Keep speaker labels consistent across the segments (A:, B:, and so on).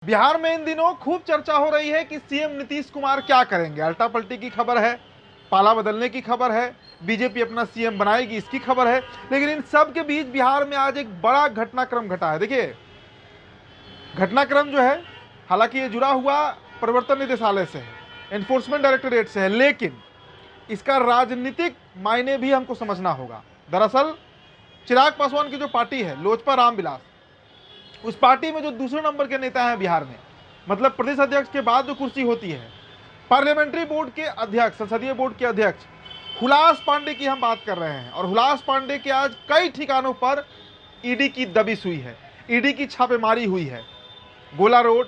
A: बिहार में इन दिनों खूब चर्चा हो रही है कि सीएम नीतीश कुमार क्या करेंगे। अल्टा पलटी की खबर है, पाला बदलने की खबर है, बीजेपी अपना सीएम बनाएगी इसकी खबर है। लेकिन इन सब के बीच बिहार में आज एक बड़ा घटनाक्रम घटा है। देखिए, घटनाक्रम जो है, हालांकि ये जुड़ा हुआ प्रवर्तन निदेशालय से है, एनफोर्समेंट डायरेक्टोरेट से है, लेकिन इसका राजनीतिक मायने भी हमको समझना होगा। दरअसल चिराग पासवान की जो पार्टी है, लोजपा रामविलास, उस पार्टी में जो दूसरे नंबर के नेता हैं बिहार में, मतलब प्रदेश अध्यक्ष के बाद जो कुर्सी होती है, पार्लियामेंट्री बोर्ड के अध्यक्ष, संसदीय बोर्ड के अध्यक्ष हुलास पांडे की हम बात कर रहे हैं। और हुलास पांडे के आज कई ठिकानों पर ईडी की दबिश हुई है, ईडी की छापेमारी हुई है। गोला रोड,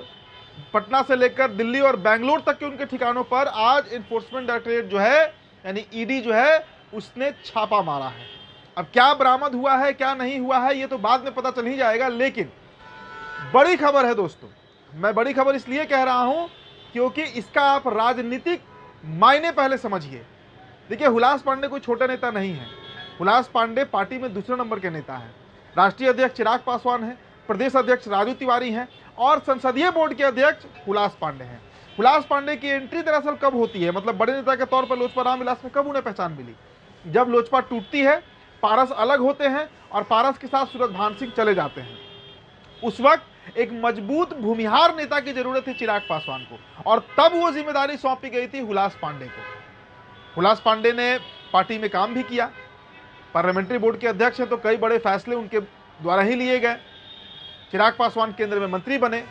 A: पटना से लेकर दिल्ली और बेंगलोर तक के उनके ठिकानों पर आज एनफोर्समेंट डायरेक्टोरेट जो है, यानी ईडी जो है, उसने छापा मारा है। अब क्या बरामद हुआ है क्या नहीं हुआ है ये तो बाद में पता चल ही जाएगा, लेकिन बड़ी खबर है दोस्तों। मैं बड़ी खबर इसलिए कह रहा हूं क्योंकि इसका आप राजनीतिक मायने पहले समझिए। देखिए, हुलास पांडे कोई छोटा नेता नहीं है। हुलास पांडे पार्टी में दूसरे नंबर के नेता हैं। राष्ट्रीय अध्यक्ष चिराग पासवान है, प्रदेश अध्यक्ष राजू तिवारी हैं और संसदीय बोर्ड के अध्यक्ष हुलास पांडे हैं। हुलास पांडे की एंट्री दरअसल कब होती है, मतलब बड़े नेता के तौर पर लोजपा रामविलास में कब उन्हें पहचान मिली? जब लोजपा टूटती है, पारस अलग होते हैं और पारस के साथ सूरज भान सिंह चले जाते हैं। उस वक्त एक मजबूत भूमिहार नेता की जरूरत थी चिराग पासवान को, और तब वो जिम्मेदारी सौंपी गई थी हुलास पांडे को। हुलास पांडे ने पार्टी में काम भी किया, पार्लियामेंट्री बोर्ड के अध्यक्ष हैं तो कई बड़े फैसले उनके द्वारा ही लिए गए। चिराग पासवान केंद्र में मंत्री बने।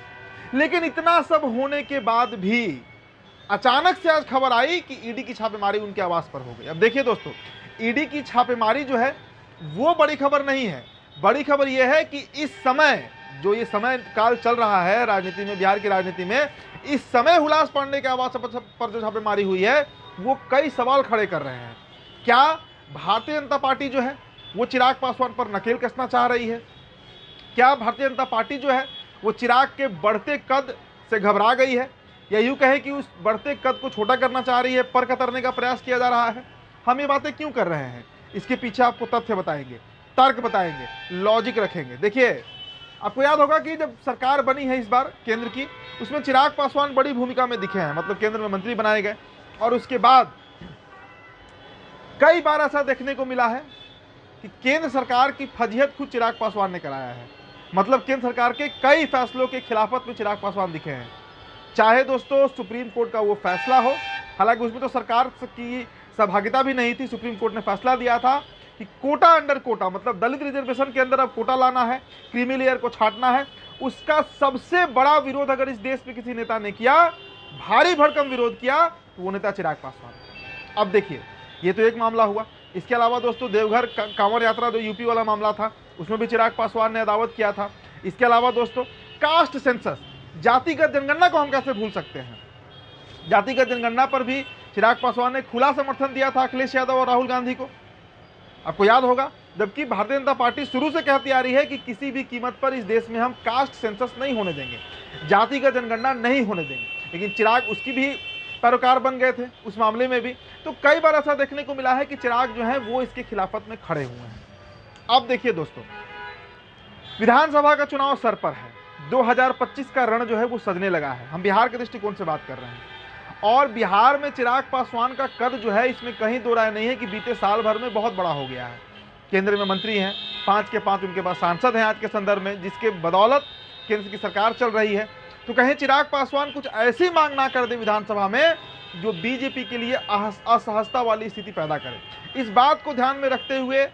A: लेकिन इतना सब होने के बाद भी अचानक से आज खबर आई कि ईडी की छापेमारी उनके आवास पर हो गई। अब देखिए दोस्तों, ईडी की छापेमारी जो है वो बड़ी खबर नहीं है। बड़ी खबर यह है कि इस समय जो ये समय काल चल रहा है राजनीति में, बिहार की राजनीति में, इस समय हुलास पांडे के आवास पर जो छापेमारी हुई है वो कई सवाल खड़े कर रहे हैं। क्या भारतीय जनता पार्टी जो है वो चिराग पासवान पर नकेल कसना चाह रही है? क्या भारतीय जनता पार्टी जो है वो चिराग के बढ़ते कद से घबरा गई है, या यूं कहे कि उस बढ़ते कद को छोटा करना चाह रही है, पर कतरने का प्रयास किया जा रहा है? हम ये बातें क्यों कर रहे हैं, इसके पीछे आपको तथ्य बताएंगे, तर्क बताएंगे, लॉजिक रखेंगे। देखिए, आपको याद होगा कि जब सरकार बनी है इस बार केंद्र की, उसमें चिराग पासवान बड़ी भूमिका में दिखे हैं, मतलब केंद्र में मंत्री बनाए गए। और उसके बाद कई बार ऐसा देखने को मिला है कि केंद्र सरकार की फजीहत खुद चिराग पासवान ने कराया है। मतलब केंद्र सरकार के कई फैसलों के खिलाफत में चिराग पासवान दिखे हैं। चाहे दोस्तों सुप्रीम कोर्ट का वो फैसला हो, हालांकि उसमें तो सरकार की सहभागिता भी नहीं थी। सुप्रीम कोर्ट ने फैसला दिया था कि कोटा अंडर कोटा, मतलब दलित रिजर्वेशन के अंदर अब कोटा लाना है, क्रीमी लेयर को छांटना है। उसका सबसे बड़ा विरोध अगर इस देश में किसी नेता ने किया, भारी भरकम विरोध किया, तो वो नेता चिराग पासवान। अब देखिए, ये तो एक मामला हुआ। इसके अलावा दोस्तों देवघर कांवड़ यात्रा जो यूपी वाला मामला था, उसमें भी चिराग पासवान ने अदावत किया था। इसके अलावा दोस्तों कास्ट सेंसस, जातिगत जनगणना को हम कैसे भूल सकते हैं? जातिगत जनगणना पर भी चिराग पासवान ने खुला समर्थन दिया था अखिलेश यादव और राहुल गांधी को, आपको याद होगा। जबकि भारतीय जनता पार्टी शुरू से कहती आ रही है कि किसी भी कीमत पर इस देश में हम कास्ट सेंसस नहीं होने देंगे, जातिगत जनगणना नहीं होने देंगे। लेकिन चिराग उसकी भी पैरोकार बन गए थे उस मामले में भी। तो कई बार ऐसा देखने को मिला है कि चिराग जो है वो इसके खिलाफत में खड़े हुए हैं। अब देखिए दोस्तों, विधानसभा का चुनाव सर पर है, 2025 का रण जो है वो सजने लगा है। हम बिहार के दृष्टिकोण से बात कर रहे हैं, और बिहार में चिराग पासवान का कद जो है, इसमें कहीं दो राय नहीं है कि बीते साल भर में बहुत बड़ा हो गया है। केंद्र में मंत्री हैं, 5 के 5 उनके पास सांसद हैं आज के संदर्भ में, जिसके बदौलत केंद्र की सरकार चल रही है। तो कहीं चिराग पासवान कुछ ऐसी मांग ना कर दे विधानसभा में जो बीजेपी के लिए असहजता वाली स्थिति पैदा करे। इस बात को ध्यान में रखते हुए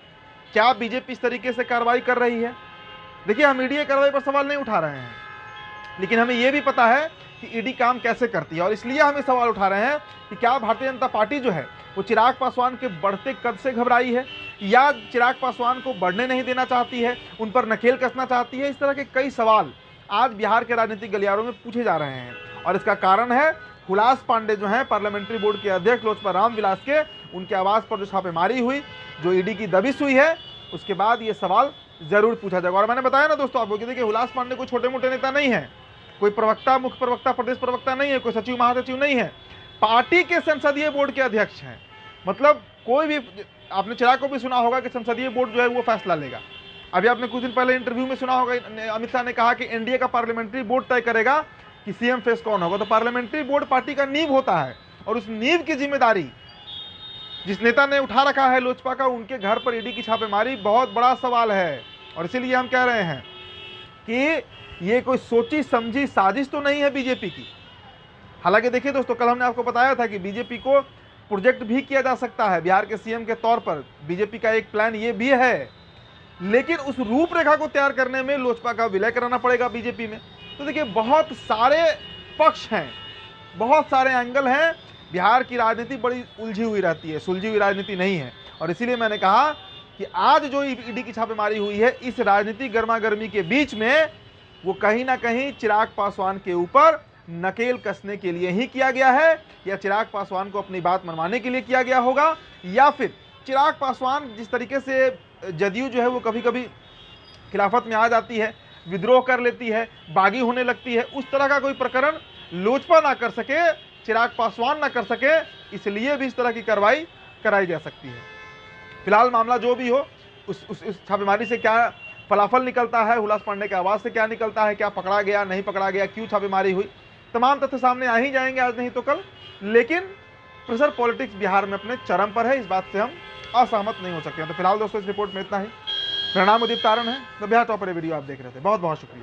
A: क्या बीजेपी इस तरीके से कार्रवाई कर रही है? देखिए, हम ईडी कार्रवाई पर सवाल नहीं उठा रहे हैं, लेकिन हमें यह भी पता है कि ईडी काम कैसे करती है, और इसलिए हमें सवाल उठा रहे हैं कि क्या भारतीय जनता पार्टी जो है वो चिराग पासवान के बढ़ते कद से घबराई है, या चिराग पासवान को बढ़ने नहीं देना चाहती है, उन पर नकेल कसना चाहती है? इस तरह के कई सवाल आज बिहार के राजनीतिक गलियारों में पूछे जा रहे हैं, और इसका कारण है हुलास पांडे जो हैं पार्लियामेंट्री बोर्ड के अध्यक्ष लोजपा रामविलास के, उनके आवास पर जो छापेमारी हुई, जो ईडी की दबिश हुई है, उसके बाद ये सवाल जरूर पूछा जाएगा। और मैंने बताया ना दोस्तों आपको कि देखिए, हुलास पांडे कोई छोटे मोटे नेता नहीं है, कोई प्रवक्ता, मुख्य प्रवक्ता, प्रदेश प्रवक्ता नहीं है, कोई सचिव महासचिव नहीं है, पार्टी के संसदीय बोर्ड के अध्यक्ष हैं। मतलब कोई भी, आपने चिराग को भी सुना होगा कि संसदीय बोर्ड जो है वो फैसला लेगा। अभी आपने कुछ दिन पहले इंटरव्यू में सुना होगा, अमित शाह ने कहा कि एनडीए का पार्लियामेंट्री बोर्ड तय करेगा कि सीएम फेस कौन होगा, तो पार्लियामेंट्री बोर्ड पार्टी का नींव होता है और उस नींव की जिम्मेदारी जिस नेता ने उठा रखा है लोजपा का, उनके घर पर ईडी की छापेमारी बहुत बड़ा सवाल है। और इसीलिए हम कह रहे हैं कि ये कोई सोची समझी साजिश तो नहीं है बीजेपी की। हालांकि देखिए दोस्तों, कल हमने आपको बताया था कि बीजेपी को प्रोजेक्ट भी किया जा सकता है बिहार के सीएम के तौर पर, बीजेपी का एक प्लान ये भी है, लेकिन उस रूपरेखा को तैयार करने में लोजपा का विलय कराना पड़ेगा बीजेपी में। तो देखिए बहुत सारे पक्ष हैं, बहुत सारे एंगल हैं, बिहार की राजनीति बड़ी उलझी हुई रहती है, सुलझी हुई राजनीति नहीं है। और इसीलिए मैंने कहा कि आज जो ईडी की छापेमारी हुई है, इस राजनीतिक गर्मागर्मी के बीच में वो कहीं ना कहीं चिराग पासवान के ऊपर नकेल कसने के लिए ही किया गया है, या चिराग पासवान को अपनी बात मनवाने के लिए किया गया होगा, या फिर चिराग पासवान जिस तरीके से जदयू जो है वो कभी कभी खिलाफत में आ जाती है, विद्रोह कर लेती है, बागी होने लगती है, उस तरह का कोई प्रकरण लोजपा ना कर सके, चिराग पासवान ना कर सके, इसलिए भी इस तरह की कार्रवाई कराई जा सकती है। फिलहाल मामला जो भी हो, उस छापेमारी से क्या फलाफल निकलता है, हुलास पांडे के आवाज से क्या निकलता है, क्या पकड़ा गया नहीं पकड़ा गया, क्यों छापेमारी हुई, तमाम तथ्य सामने आ ही जाएंगे आज नहीं तो कल। लेकिन प्रेशर पॉलिटिक्स बिहार में अपने चरम पर है, इस बात से हम असहमत नहीं हो सकते हैं। तो फिलहाल दोस्तों इस रिपोर्ट में इतना ही। मेरा नाम उदित तारण है, तो बिहार टॉपर वीडियो आप देख रहे थे, बहुत बहुत शुक्रिया।